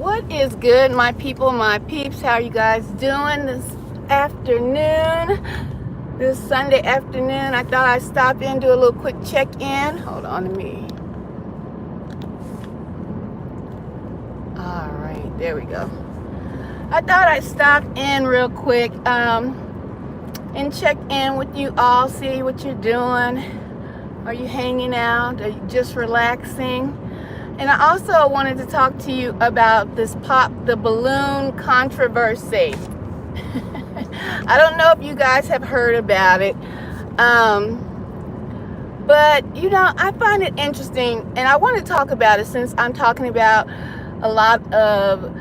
What is good, my people, my peeps? How are you guys doing this afternoon? This Sunday afternoon, I thought I'd stop in, do a little quick check-in. Hold on to me. All right, there we go. I thought I'd stop in real quick and check in with you all, see what you're doing. Are you hanging out? Are you just relaxing? And I also wanted to talk to you about this pop the balloon controversy. I don't know if you guys have heard about it. But, I find it interesting, and I want to talk about it since I'm talking about a lot of,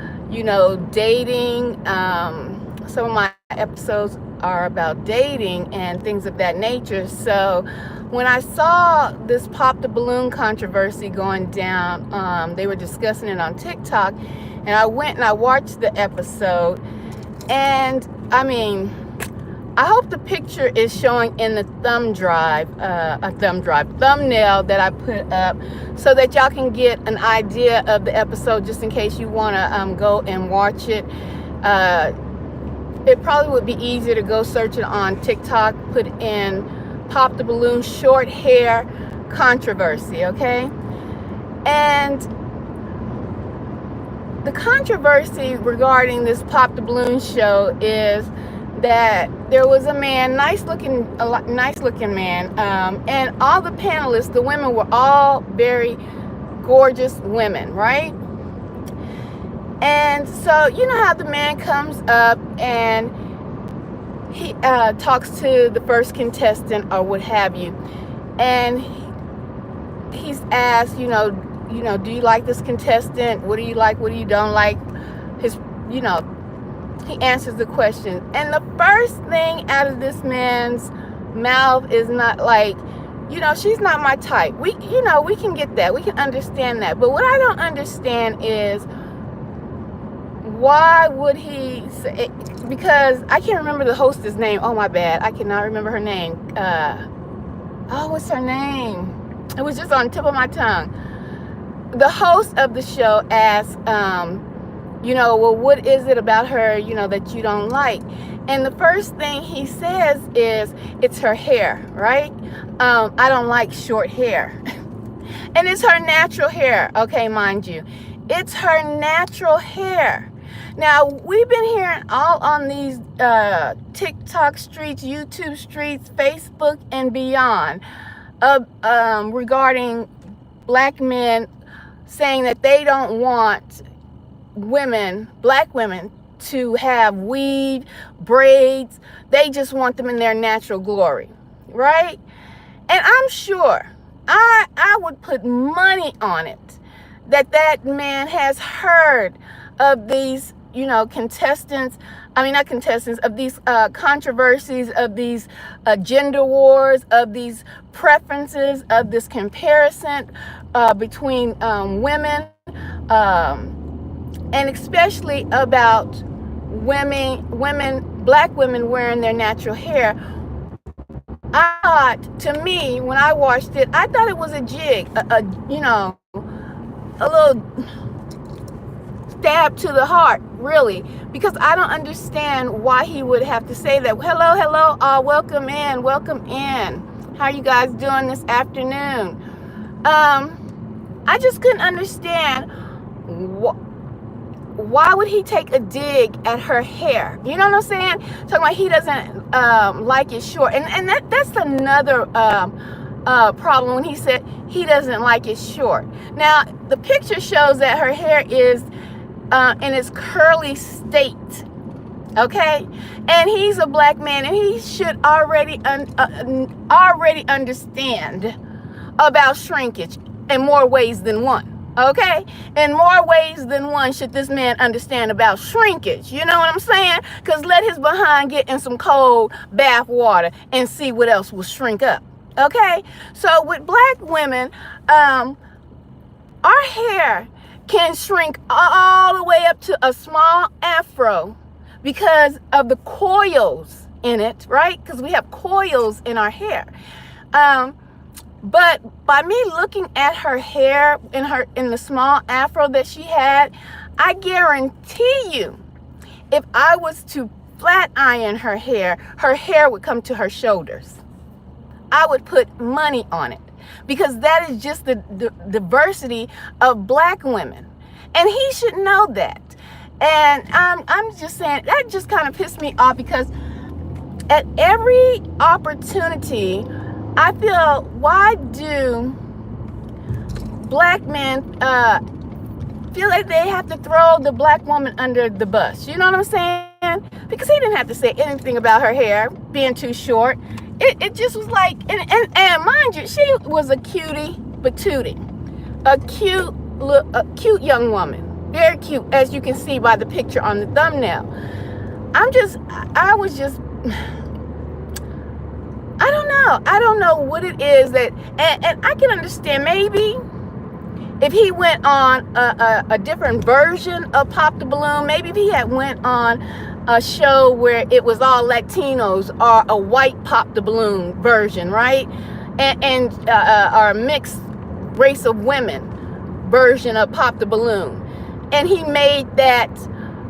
dating. Some of my episodes are about dating and things of that nature. So when I saw this pop the balloon controversy going down, they were discussing it on TikTok, and I went and I watched the episode. And I hope the picture is showing in the thumbnail that I put up, so that y'all can get an idea of the episode, just in case you want to go and watch it. It probably would be easier to go search it on TikTok, put in pop the balloon short hair controversy, okay? And the controversy regarding this pop the balloon show is that there was a man, nice looking man, and all the panelists, the women, were all very gorgeous women, right? And so you know how the man comes up and he talks to the first contestant or what have you, and he's asked, do you like this contestant? What do you like? What do you don't like? He answers the question, and the first thing out of this man's mouth is not like, she's not my type. We can get that. We can understand that. But what I don't understand is, why would he say, because I can't remember the hostess name. Oh, my bad. I cannot remember her name. What's her name? It was just on the tip of my tongue. The host of the show asked, well, what is it about her, that you don't like? And the first thing he says is, it's her hair, right? I don't like short hair. And it's her natural hair, okay, mind you. It's her natural hair. Now, we've been hearing all on these TikTok streets, YouTube streets, Facebook, and beyond, regarding black men saying that they don't want black women, to have weave, braids. They just want them in their natural glory, right? And I'm sure, I would put money on it, that man has heard of these, contestants, not contestants, of these controversies, of these gender wars, of these preferences, of this comparison between women, and especially about black women wearing their natural hair. I thought, to me, when I watched it, I thought it was a jig, a little stab to the heart, really, because I don't understand why he would have to say that. Hello, welcome in. How are you guys doing this afternoon? I just couldn't understand why would he take a dig at her hair? You know what I'm saying? Talking about he doesn't like it short, and that's another problem when he said he doesn't like it short. Now, the picture shows that her hair is in its curly state, okay? And he's a black man, and he should already understand about shrinkage in more ways than one, okay? In more ways than one should this man understand about shrinkage. You know what I'm saying? Because let his behind get in some cold bath water and see what else will shrink up, okay? So with black women, our hair can shrink all the way up to a small afro because of the coils in it, right? Because we have coils in our hair. But by me looking at her hair in the small afro that she had, I guarantee you, if I was to flat iron her hair would come to her shoulders. I would put money on it, because that is just the diversity of black women. And he should know that. And I'm just saying, that just kind of pissed me off, because at every opportunity, I feel, why do black men feel like they have to throw the black woman under the bus? You know what I'm saying? Because he didn't have to say anything about her hair being too short. It just was like, and mind you, she was a cutie patootie, a cute young woman, very cute, as you can see by the picture on the thumbnail. I don't know what it is that, and I can understand maybe if he went on a different version of Pop the Balloon, maybe if he had went on a show where it was all Latinos, or a white Pop the Balloon version, right? And or a mixed race of women version of Pop the Balloon. And he made that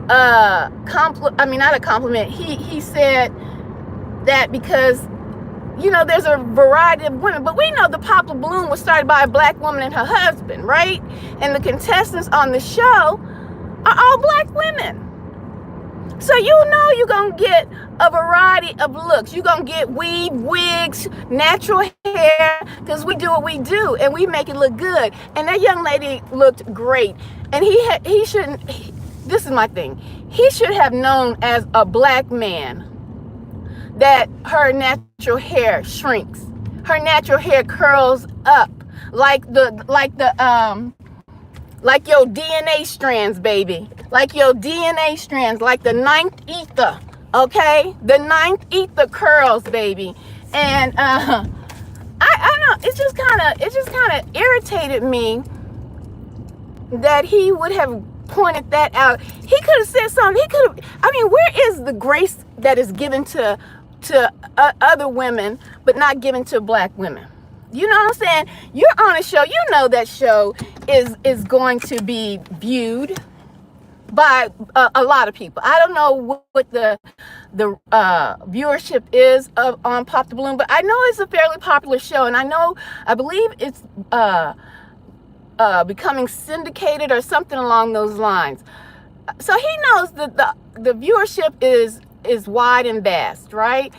not a compliment. He said that because, you know, there's a variety of women, but we know the Pop the Balloon was started by a black woman and her husband, right? And the contestants on the show are all black women. So you know you're going to get a variety of looks. You're going to get weave, wigs, natural hair, because we do what we do and we make it look good. And that young lady looked great. And he shouldn't, this is my thing, he should have known as a black man that her natural hair shrinks. Her natural hair curls up like your DNA strands, baby. Like your DNA strands, like the ninth ether, okay? The ninth ether curls, baby. And I know, it just kind of irritated me that he would have pointed that out. He could have said something. Where is the grace that is given to other women but not given to black women? You know what I'm saying? You're on a show, you know that show is going to be viewed by a lot of people. I don't know what the viewership is on Pop the Balloon, but I know it's a fairly popular show, and I believe it's becoming syndicated or something along those lines. So he knows that the viewership is wide and vast, right?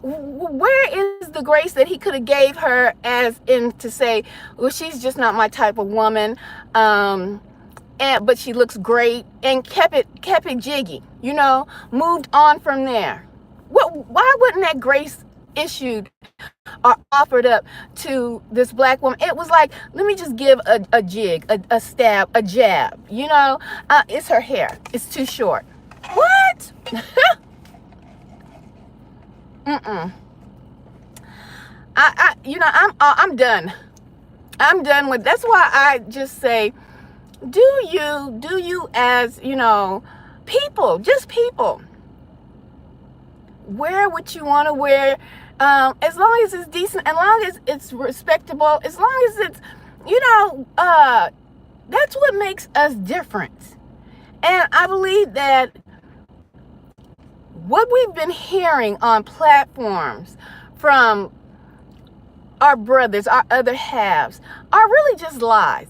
Where is the grace that he could have gave her, as in to say, well, she's just not my type of woman, but she looks great, and kept it jiggy, you know, moved on from there. Why wasn't that grace issued or offered up to this black woman? It was like, let me just give a jig, a stab, a jab, you know. It's her hair, it's too short. What? I'm done. I'm done with. That's why I just say, do you as, you know, people, just people, wear what you want to wear, as long as it's decent, as long as it's respectable, as long as it's, you know, that's what makes us different. And I believe that what we've been hearing on platforms from our brothers, our other halves, are really just lies.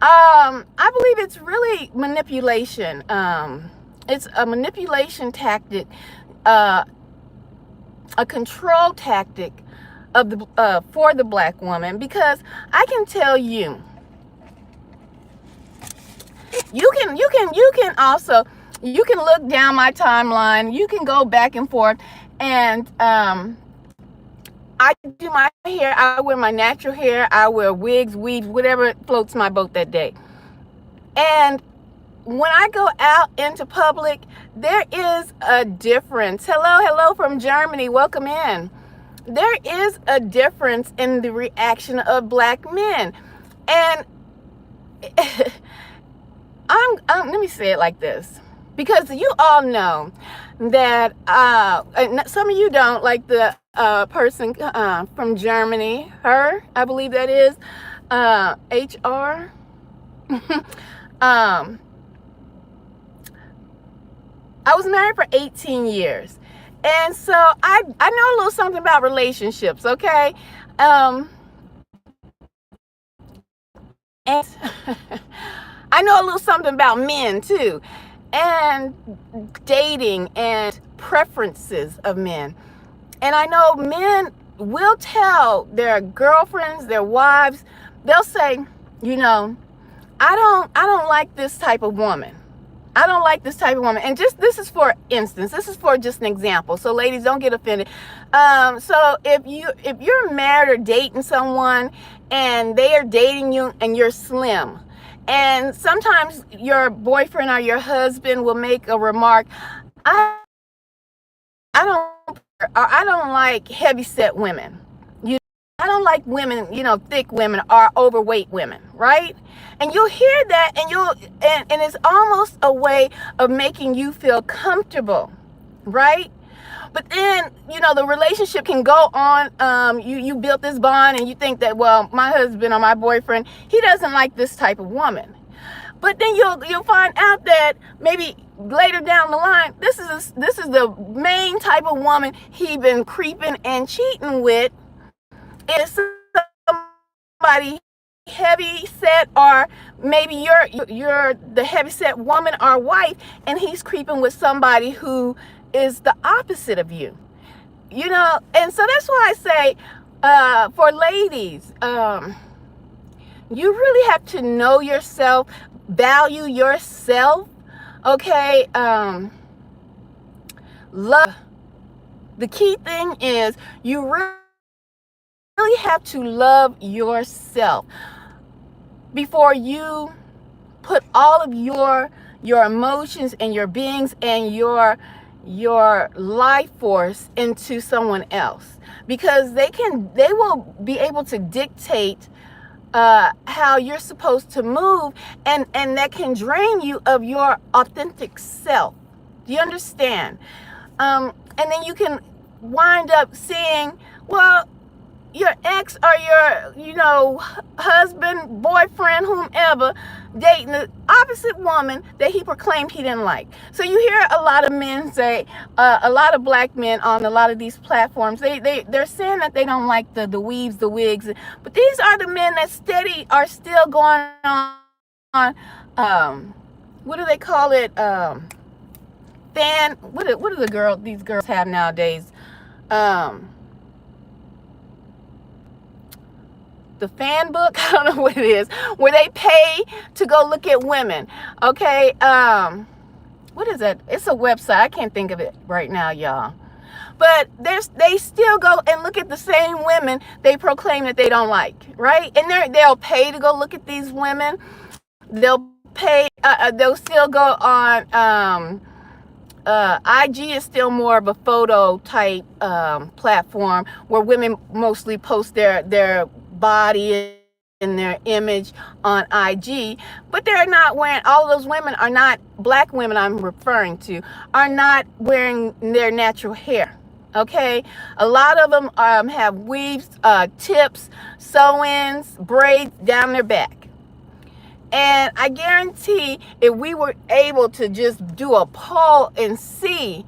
I believe it's really manipulation. It's a manipulation tactic, a control tactic of the for the black woman, because I can tell you, you can also, you can look down my timeline, you can go back and forth, and I do my hair, I wear my natural hair, I wear wigs, weaves, whatever floats my boat that day. And when I go out into public, there is a difference. Hello from Germany, welcome in. There is a difference in the reaction of black men. And let me say it like this, because you all know that some of you don't, like the person from Germany, I believe that is HR. um, I was married for 18 years. And so I know a little something about relationships, okay? And I know a little something about men too, and dating and preferences of men. And I know men will tell their girlfriends, their wives, they'll say, you know, I don't like this type of woman. I don't like this type of woman. And just, this is for instance, this is for just an example. So ladies, don't get offended. So if you're married or dating someone and they are dating you and you're slim, and sometimes your boyfriend or your husband will make a remark, I I don't like heavy set women. I don't like women, thick women or overweight women, right? And you'll hear that, and it's almost a way of making you feel comfortable, right? But then, the relationship can go on. You built this bond, and you think that, well, my husband or my boyfriend, he doesn't like this type of woman. But then you'll find out that maybe later down the line, this is the main type of woman he been creeping and cheating with. Is somebody heavy set, or maybe you're the heavy set woman or wife, and he's creeping with somebody who is the opposite of you. And so that's why I say, for ladies, you really have to know yourself, value yourself, okay? Love. The key thing is you really have to love yourself before you put all of your emotions and your beings and your life force into someone else, because they will be able to dictate how you're supposed to move, and that can drain you of your authentic self. Do you understand? And then you can wind up seeing, well, your ex or your, husband, boyfriend, whomever, dating the opposite woman that he proclaimed he didn't like. So you hear a lot of men say, a lot of black men on a lot of these platforms, they're saying that they don't like the weaves, the wigs, but these are the men that are still going on, what do they call it? What do these girls have nowadays? The fan book, I don't know what it is, where they pay to go look at women. Okay, what is that? It's a website. I can't think of it right now, y'all. But they still go and look at the same women they proclaim that they don't like, right? And they'll pay to go look at these women. They'll pay. They'll still go on. IG is still more of a photo type platform where women mostly post their body and their image on IG, but they're not wearing, all of those women are not, black women I'm referring to, are not wearing their natural hair. Okay, a lot of them have weaves, tips, sew-ins, braids down their back. And I guarantee if we were able to just do a poll and see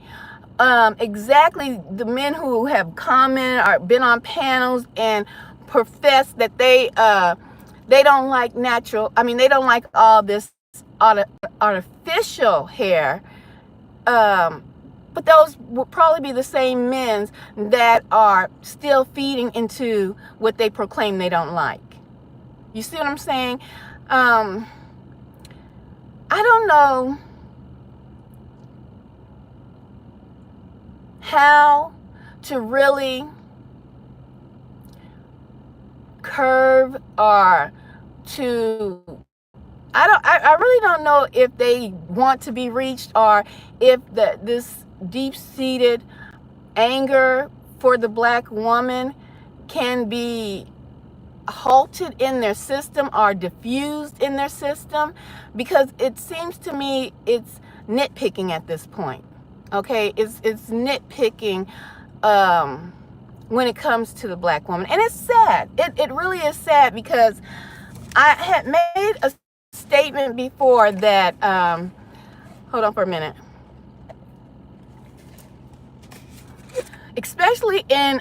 exactly the men who have commented or been on panels and profess that they don't like they don't like all this artificial hair, but those will probably be the same men that are still feeding into what they proclaim they don't like. You see what I'm saying? I don't know how to really curve or to, I really don't know if they want to be reached, or if this deep-seated anger for the black woman can be halted in their system or diffused in their system, because it seems to me it's nitpicking at this point. Okay, it's nitpicking when it comes to the black woman, and it's sad. It really is sad, because I had made a statement before that, hold on for a minute, especially in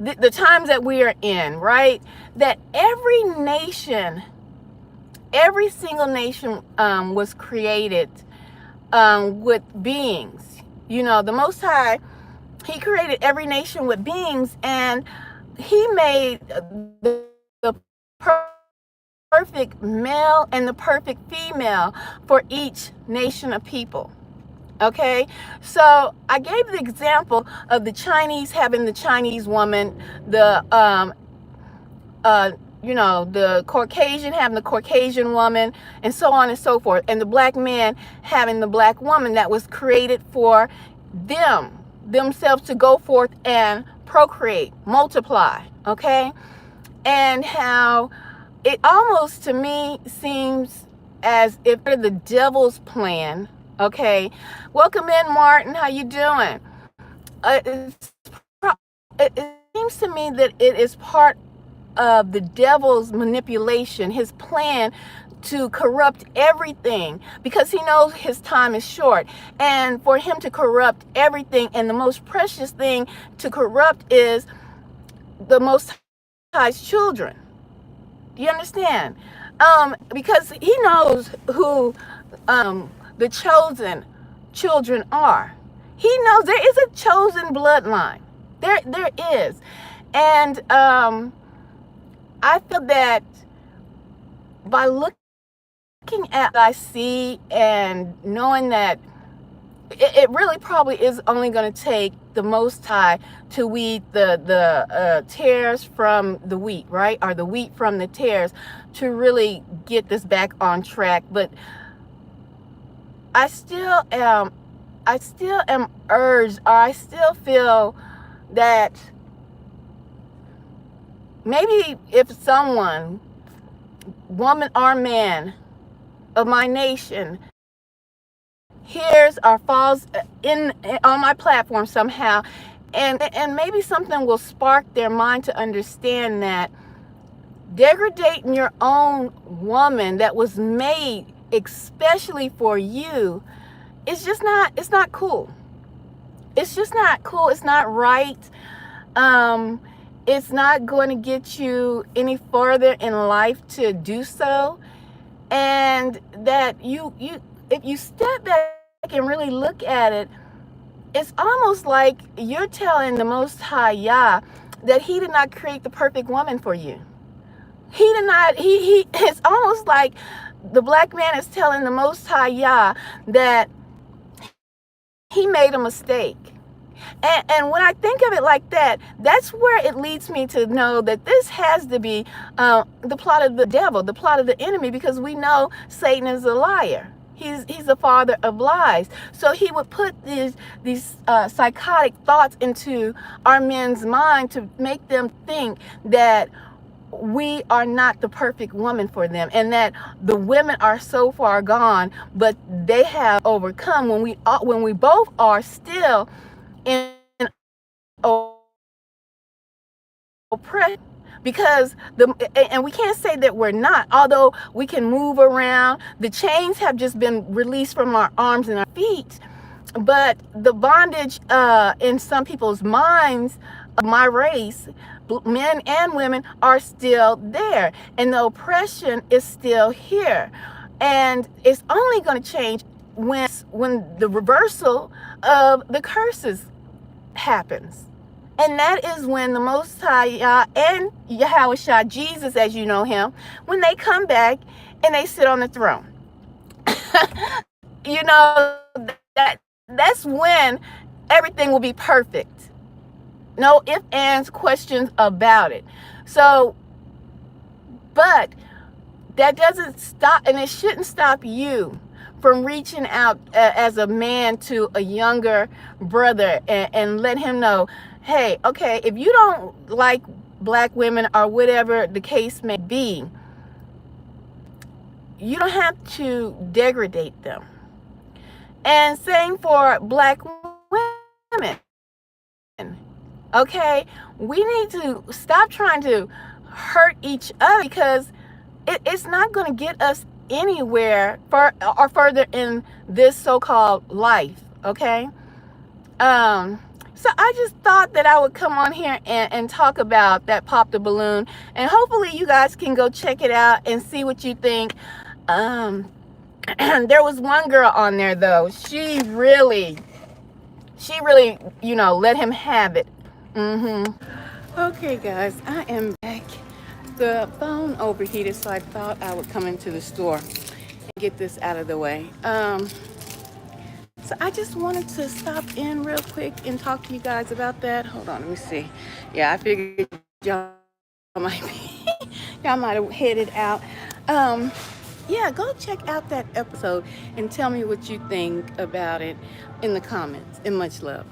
the times that we are in, right? That every nation, every single nation was created with beings. You know, the Most High, He created every nation with beings, and He made the perfect male and the perfect female for each nation of people. Okay, so I gave the example of the Chinese having the Chinese woman, the the Caucasian having the Caucasian woman, and so on and so forth, and the black man having the black woman that was created for themselves to go forth and procreate, multiply. Okay, and how it almost to me seems as if they're the devil's plan. Okay, welcome in, Martin. How you doing? It seems to me that it is part of the devil's manipulation, his plan to corrupt everything, because he knows his time is short, and for him to corrupt everything, and the most precious thing to corrupt is the Most High's children. Do you understand? Because he knows who the chosen children are. He knows there is a chosen bloodline. There is. And I feel that by looking at what I see and knowing that it really probably is only going to take the Most High to weed the tares from the wheat, right? Or the wheat from the tares, to really get this back on track. But I still am urged, or I still feel that maybe if someone, woman or man of my nation, hears or falls in on my platform somehow, and maybe something will spark their mind to understand that degrading your own woman that was made especially for you is just not, it's not cool. It's just not cool. It's not right. It's not going to get you any further in life to do so. And that you if you step back and really look at it, it's almost like you're telling the Most High Yah that He did not create the perfect woman for you. He did not. It's almost like the black man is telling the Most High Yah that he made a mistake. And when I think of it like that, that's where it leads me to know that this has to be the plot of the devil, the plot of the enemy, because we know Satan is a liar. He's the father of lies. So he would put these psychotic thoughts into our men's mind to make them think that we are not the perfect woman for them, and that the women are so far gone, but they have overcome, when we both are still in oppression. Because and we can't say that we're not, although we can move around. The chains have just been released from our arms and our feet, but the bondage in some people's minds of my race, men and women, are still there, and the oppression is still here. And it's only going to change when the reversal of the curses happens. And that is when the Most High Yah and Yahweh Shah, Jesus as you know him, when they come back and they sit on the throne. You know, that's when everything will be perfect. No ifs, ands, questions about it. So, but that doesn't stop, and it shouldn't stop you from reaching out as a man to a younger brother and let him know, hey, okay, if you don't like black women or whatever the case may be, you don't have to degrade them. And same for black women. Okay, we need to stop trying to hurt each other, because it's not going to get us anywhere or further in this so-called life, okay? So I just thought that I would come on here and talk about that Pop the Balloon, and hopefully you guys can go check it out and see what you think. There was one girl on there though. She really, let him have it. Okay, guys, I am back. The phone overheated, so I thought I would come into the store and get this out of the way. So I just wanted to stop in real quick and talk to you guys about that. Hold on, let me see. Yeah, I figured y'all might have headed out. Yeah, go check out that episode and tell me what you think about it in the comments. And much love.